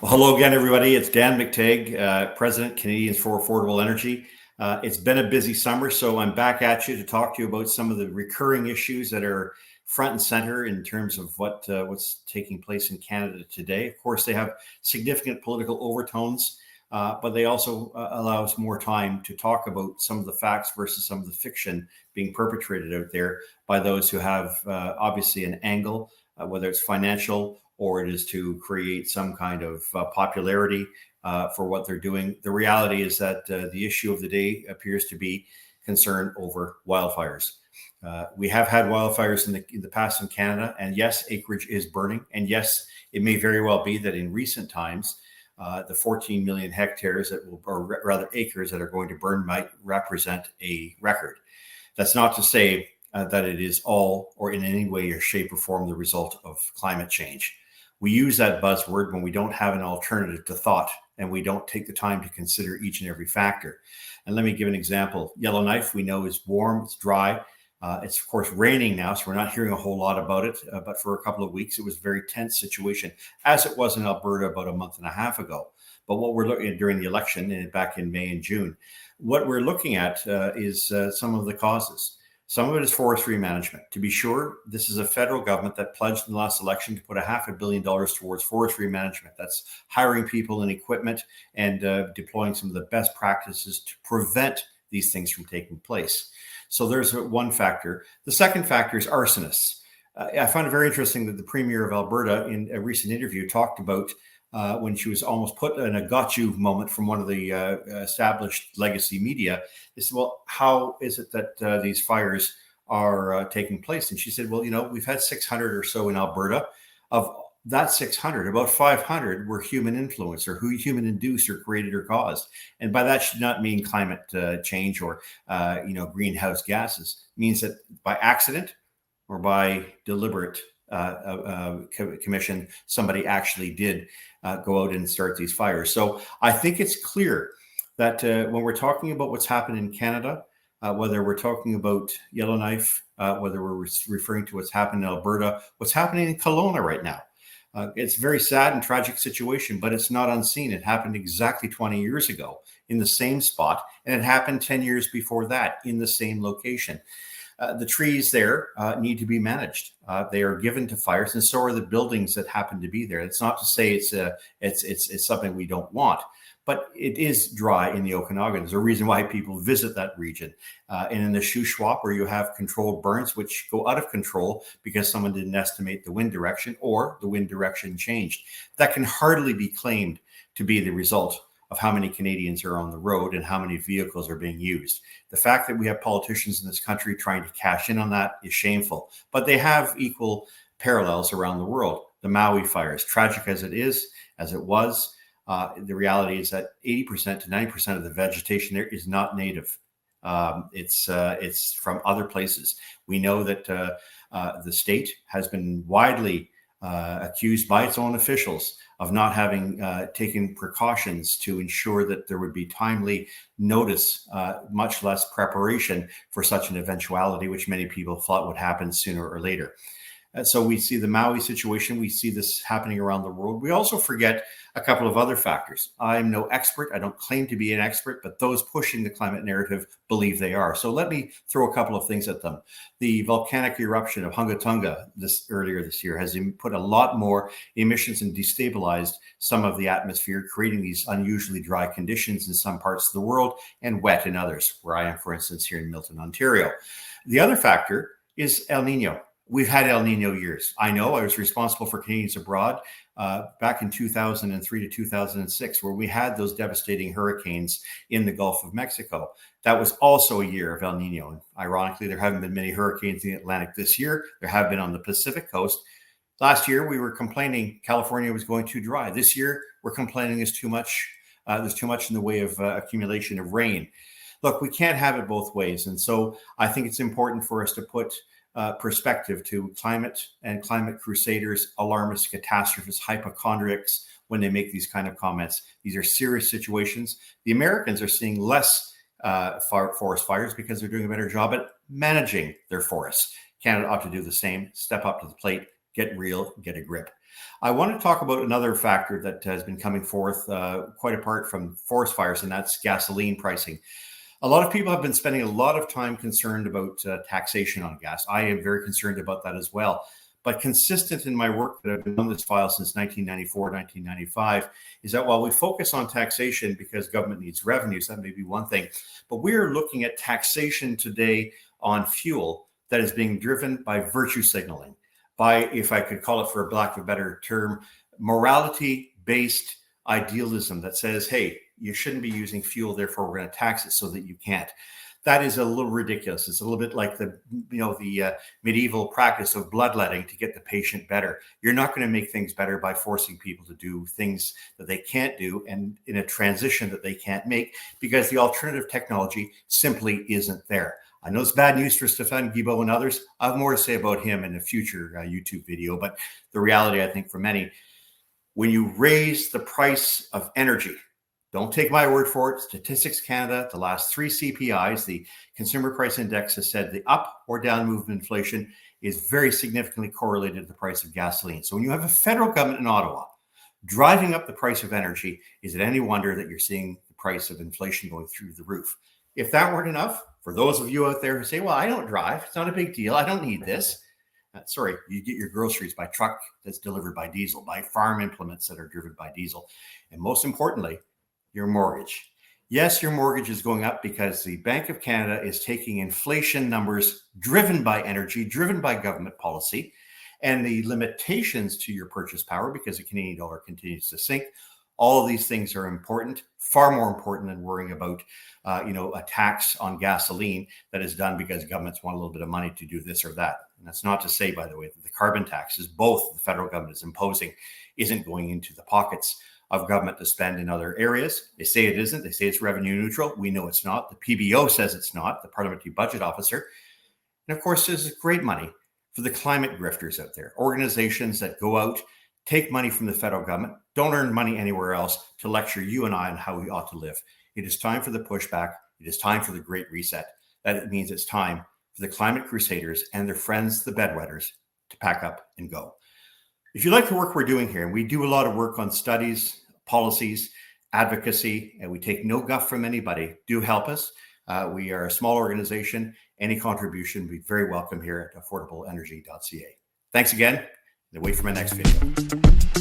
Well, hello again, everybody. It's Dan McTeague, President, Canadians for Affordable Energy. It's been a busy summer, so I'm back at you to talk to you about some of the recurring issues that are front and center in terms of what's taking place in Canada today. Of course, they have significant political overtones, but they also allow us more time to talk about some of the facts versus some of the fiction being perpetrated out there by those who have obviously an angle, whether it's financial or it is to create some kind of popularity for what they're doing. The reality is that the issue of the day appears to be concern over wildfires. We have had wildfires in the past in Canada, and yes, acreage is burning. And yes, it may very well be that in recent times, the 14 million hectares or rather acres that are going to burn might represent a record. That's not to say that it is all or in any way or shape or form the result of climate change. We use that buzzword when we don't have an alternative to thought and we don't take the time to consider each and every factor. And let me give an example. Yellowknife, we know, is warm, it's dry. It's, of course, raining now, so we're not hearing a whole lot about it. But for a couple of weeks, it was a very tense situation, as it was in Alberta about a month and a half ago. But what we're looking at during the election back in May and June, what we're looking at is some of the causes. Some of it is forestry management. To be sure, this is a federal government that pledged in the last election to put $500 million towards forestry management. That's hiring people and equipment and deploying some of the best practices to prevent these things from taking place. So there's one factor. The second factor is arsonists. I found it very interesting that the Premier of Alberta in a recent interview talked about when she was almost put in a got you moment from one of the established legacy media. They said, well, how is it that these fires are taking place? And she said, well, we've had 600 or so in Alberta. Of that 600, about 500 were human influence or human induced or created or caused. And by that should not mean climate change or, greenhouse gases. It means that by accident or by deliberate commission, somebody actually did go out and start these fires. So I think it's clear that when we're talking about what's happened in Canada, whether we're talking about Yellowknife, whether we're referring to what's happened in Alberta, what's happening in Kelowna right now, it's a very sad and tragic situation, but it's not unseen. It happened exactly 20 years ago in the same spot, and it happened 10 years before that in the same location. The trees there need to be managed. They are given to fires, and so are the buildings that happen to be there. It's not to say it's something we don't want, but it is dry in the Okanagan. There's a reason why people visit that region. And in the Shuswap, where you have controlled burns, which go out of control because someone didn't estimate the wind direction or the wind direction changed. That can hardly be claimed to be the result of how many Canadians are on the road and how many vehicles are being used. The fact that we have politicians in this country trying to cash in on that is shameful, but they have equal parallels around the world. The Maui fires, tragic as it was, the reality is that 80% to 90% of the vegetation there is not native. It's from other places. We know that the state has been widely accused by its own officials of not having taken precautions to ensure that there would be timely notice, much less preparation for such an eventuality, which many people thought would happen sooner or later. So we see the Maui situation. We see this happening around the world. We also forget a couple of other factors. I'm no expert. I don't claim to be an expert, but those pushing the climate narrative believe they are. So let me throw a couple of things at them. The volcanic eruption of Hungatunga earlier this year has put a lot more emissions and destabilized some of the atmosphere, creating these unusually dry conditions in some parts of the world and wet in others, where I am, for instance, here in Milton, Ontario. The other factor is El Nino. We've had El Nino years. I know I was responsible for Canadians abroad back in 2003 to 2006, where we had those devastating hurricanes in the Gulf of Mexico. That was also a year of El Nino. And ironically, there haven't been many hurricanes in the Atlantic this year. There have been on the Pacific coast. Last year, we were complaining California was going too dry. This year, we're complaining there's too much in the way of accumulation of rain. Look, we can't have it both ways. And so I think it's important for us to put perspective to climate and climate crusaders, alarmists, catastrophists, hypochondriacs when they make these kind of comments. These are serious situations. The Americans are seeing less forest fires because they're doing a better job at managing their forests. Canada ought to do the same, step up to the plate, get real, get a grip. I want to talk about another factor that has been coming forth quite apart from forest fires, and that's gasoline pricing. A lot of people have been spending a lot of time concerned about taxation on gas. I am very concerned about that as well. But consistent in my work that I've been on this file since 1994, 1995, is that while we focus on taxation because government needs revenues, that may be one thing, but we are looking at taxation today on fuel that is being driven by virtue signaling, by, if I could call it for a lack of a better term, morality-based idealism that says, hey, you shouldn't be using fuel, therefore we're going to tax it so that you can't. That is a little ridiculous. It's a little bit like the medieval practice of bloodletting to get the patient better. You're not going to make things better by forcing people to do things that they can't do and in a transition that they can't make because the alternative technology simply isn't there. I know it's bad news for Stéphane Guilbeault and others. I have more to say about him in a future YouTube video, but the reality, I think, for many, when you raise the price of energy, don't take my word for it. Statistics Canada, the last 3 CPIs, the Consumer Price Index, has said the up or down move of inflation is very significantly correlated to the price of gasoline. So when you have a federal government in Ottawa driving up the price of energy, is it any wonder that you're seeing the price of inflation going through the roof? If that weren't enough, for those of you out there who say, well, I don't drive, it's not a big deal, I don't need this. Sorry, you get your groceries by truck that's delivered by diesel, by farm implements that are driven by diesel. And most importantly, your mortgage. Yes, your mortgage is going up because the Bank of Canada is taking inflation numbers driven by energy, driven by government policy, and the limitations to your purchase power because the Canadian dollar continues to sink. All of these things are important, far more important than worrying about, a tax on gasoline that is done because governments want a little bit of money to do this or that. And that's not to say, by the way, that the carbon taxes both the federal government is imposing isn't going into the pockets of government to spend in other areas. They say it isn't. They say it's revenue neutral. We know it's not. The PBO says it's not, the Parliamentary Budget Officer. And of course, there's great money for the climate grifters out there, organizations that go out, take money from the federal government, don't earn money anywhere else to lecture you and I on how we ought to live. It is time for the pushback. It is time for the Great Reset. That means it's time for the climate crusaders and their friends, the bedwetters, to pack up and go. If you like the work we're doing here, and we do a lot of work on studies, policies, advocacy, and we take no guff from anybody, do help us. We are a small organization. Any contribution would be very welcome here at affordableenergy.ca. Thanks again, and wait for my next video.